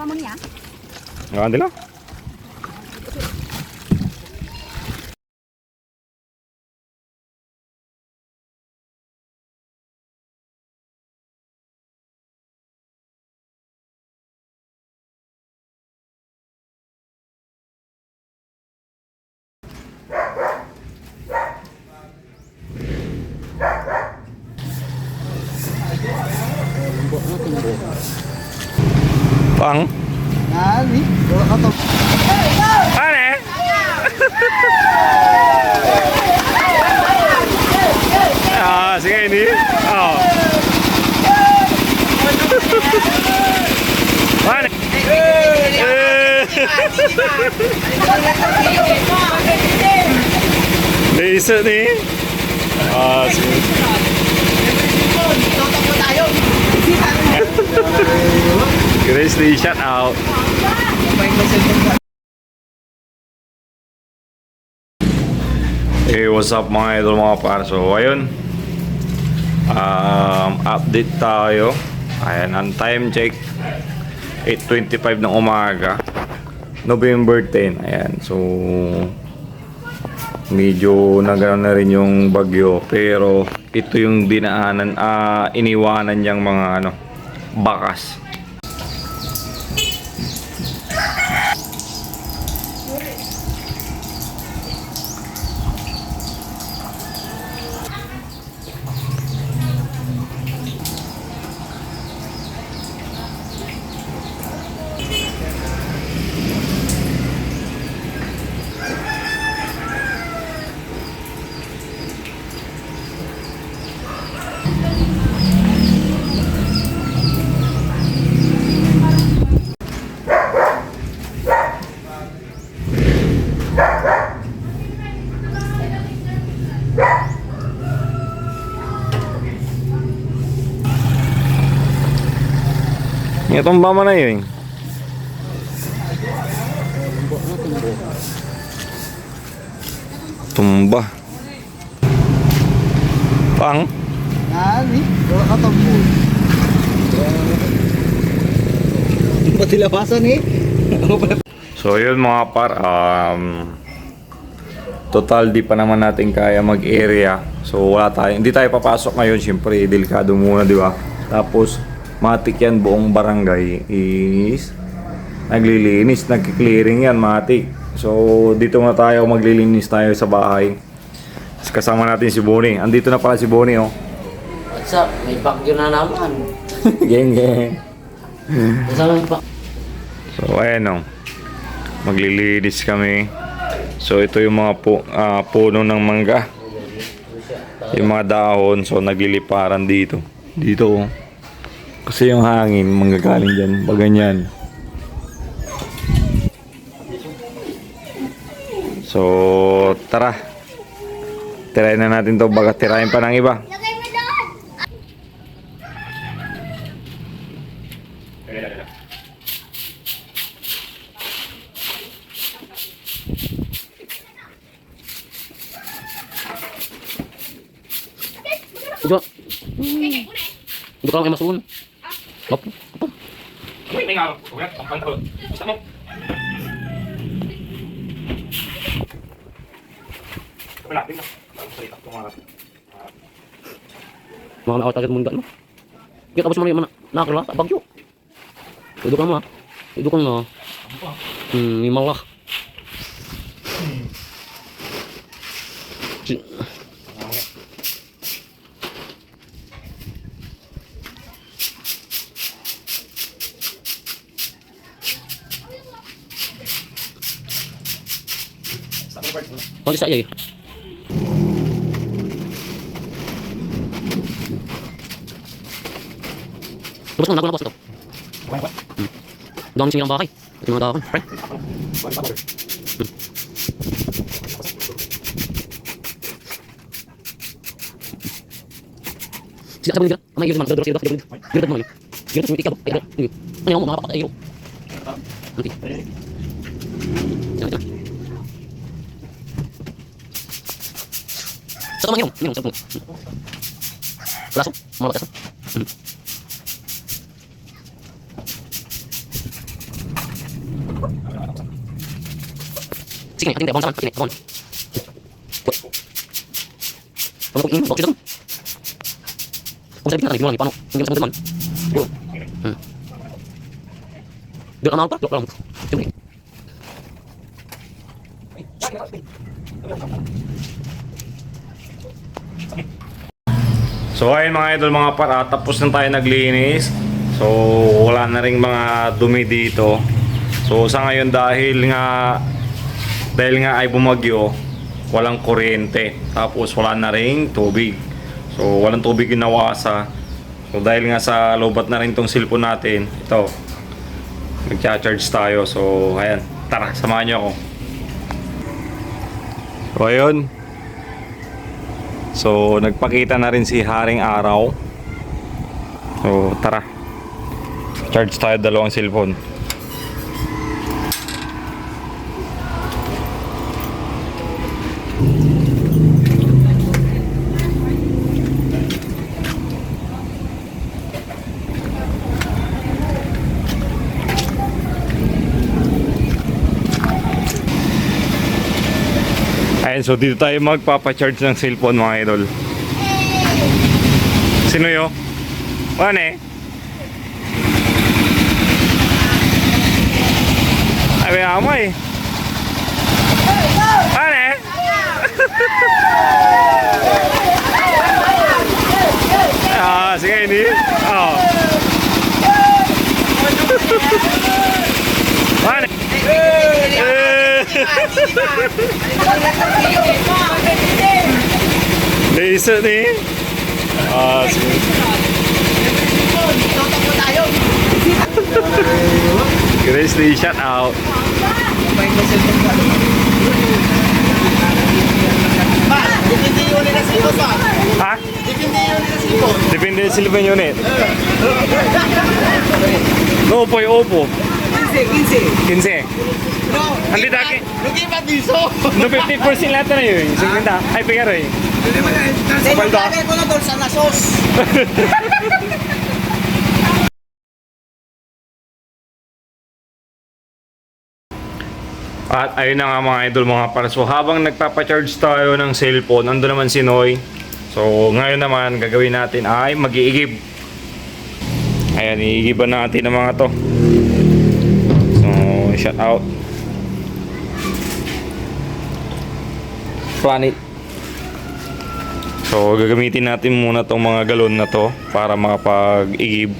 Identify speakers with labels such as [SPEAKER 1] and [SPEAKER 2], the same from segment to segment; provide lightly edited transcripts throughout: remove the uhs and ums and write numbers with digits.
[SPEAKER 1] mo niya.
[SPEAKER 2] Ngayon din lang. Pang?
[SPEAKER 3] Nani? Wala ka to.
[SPEAKER 2] Ano eh? Sige ini. Mana? Laser nih. Sige. Grizzly shout out. Hey, what's up mga idol, mga par? So ayun, update tayo. Ayan, ang time check 8:25 ng umaga, November 10. Ayan, so medyo nagano na rin yung bagyo, pero ito yung dinaanan, iniwanan niyang mga bakas. Itong bama na yun. Tumba. Pang?
[SPEAKER 3] Nani? Wala ka to. Pati labasan eh.
[SPEAKER 2] So yun mga par, total di pa naman natin kaya mag-area. So wala tayo, hindi tayo papasok ngayon, syempre delikado muna, di ba? Tapos matik yan, buong barangay is naglilinis, nagki-clearing yan, matik. So dito na tayo, maglilinis tayo sa bahay. Kasama natin si Bonnie. Andito na pala si Bonnie, oh.
[SPEAKER 4] What's up? May bagyo na naman.
[SPEAKER 2] Geng geng.
[SPEAKER 4] Kasama yung
[SPEAKER 2] So ayan, oh. Maglilinis kami. So ito yung mga puno ng mangga. Yung mga dahon, so nagliliparan dito. Dito, oh. Kasi yung hangin manggagaling dyan, pag ganyan. So tara, tirahin na natin to, baga tirahin pa ng iba.
[SPEAKER 4] Ujo. Ujo ka lang masun. Hop.
[SPEAKER 2] May nga, ugat, ang ko. Gusto mo? Malapit na. Salita ko mga.
[SPEAKER 4] Mga nakatagat mong no. Kita tapos mo na nakakala bagyo. Ujo ka mo. Ujo ka na. Ni malah. Kung di saya Tapos na nagulong ito. Dami silang bahay. Ito mga dahon. Sila ka mo nila. Amay yun naman. Dodoro sila. Dodoro mo yun. Dodoro mo ikaw. Ano yung mga pakat ay nanti. Jangan. Satu minum, satu. Langsung, mau lepas. Sige, ating tebon sa akin. Tebon. Ano ko bakit ito? Kung sabi na, paano? Hindi mo sa tebon. Dia kenal tak? Belum. Coba.
[SPEAKER 2] So ayun mga idol, mga para, tapos na tayo naglinis. So wala na ring mga dumi dito. So sa ngayon dahil nga ay bumagyo, walang kuryente. Tapos wala na ring tubig. So walang tubig yung nawasa. So dahil nga sa lobat na rin tong cellphone natin, ito, nagcha-charge tayo. So ayan, tara, samahan niyo ako. So ayun. So nagpakita na rin si Haring Araw. So tara, charge tayo dalawang cellphone. Ayan, so dito tayo magpapacharge ng cellphone mga idol. Sino yo? Ano eh? Ay, amo eh. Ano eh? Sige ini. Oh. Ano eh? Laser nih. Sige. Grizzly shut out. Ha? Depende sa cellphone unit. No, po yung Oppo. 15. Andi daki. No 50% lahat na yun. 50. Ay, pigaro eh.
[SPEAKER 3] Lagay ko na doon sa nasos.
[SPEAKER 2] At ayun na nga mga idol, mga para. So habang nagpapacharge tayo ng cellphone, ando naman si Noy. So ngayon naman gagawin natin ay mag-iigib. Ayan, iigiban natin ang mga to. So shout out Planet. So gagamitin natin muna tong mga galon na to para makapag-igib,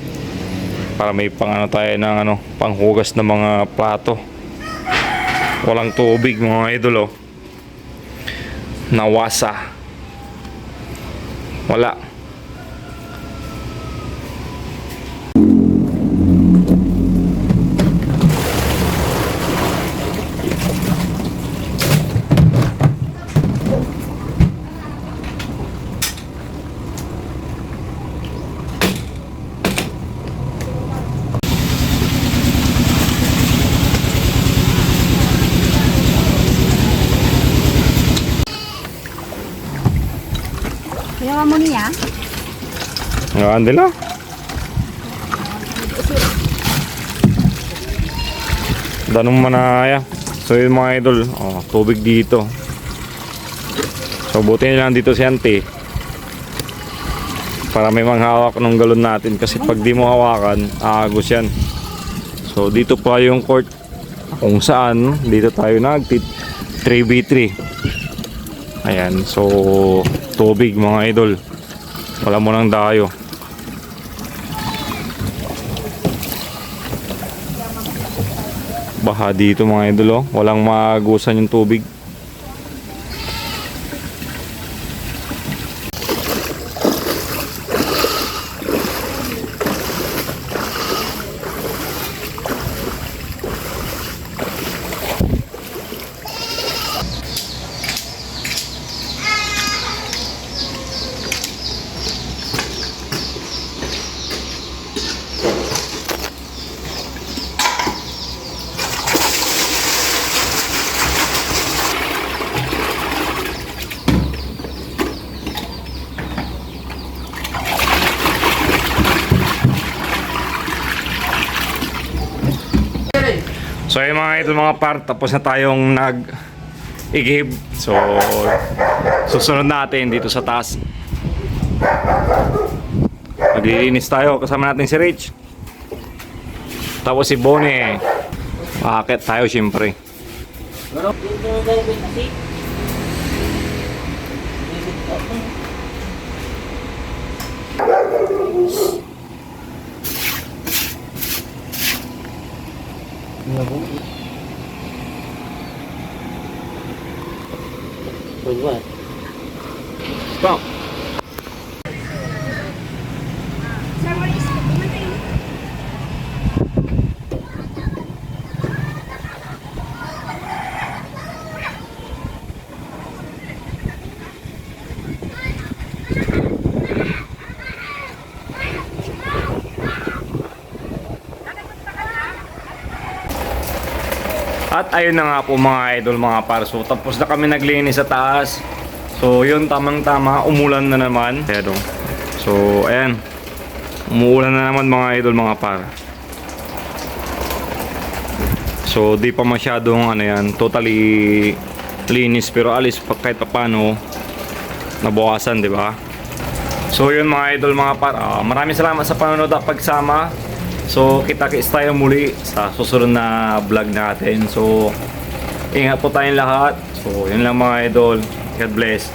[SPEAKER 2] para may pang ano tayo ng ano, panghugas ng mga plato. Walang tubig mga idol, oh. Nawasa. Wala.
[SPEAKER 1] Kaya mo niya?
[SPEAKER 2] Andi lang. Danong manaya. So yun mga idol, oh, tubig dito. So buti lang dito si Auntie, para may manghawak ng galon natin, kasi pag di mo hawakan, aagos yan. So dito pa yung court kung saan dito tayo nag 3v3. Ayan, so tubig mga idol, wala mo nang dayo. Baha dito mga idol, oh. Walang maagusan yung tubig. So ayun mga idol, mga par, tapos na tayong i-give. So, susunod natin dito sa taas. Maglilinis tayo. Kasama natin si Rich. Tapos si Bonnie. Maakit tayo syempre. Stop.
[SPEAKER 1] Sir, what is it?
[SPEAKER 2] At ayun na nga po mga idol, mga parso. Tapos na kami naglinis sa taas. So yun, tamang tama, umulan na naman. Ayan, oh. So ayan, umuulan na naman mga idol, mga par. So di pa masyadong ano yan, totally linis, pero alis pa kahit paano nabukasan, di ba? So yun mga idol, mga par, maraming salamat sa panonood at pagsama. So kita-kits tayo muli sa susunod na vlog natin. So ingat po tayong lahat. So yun lang mga idol. God bless.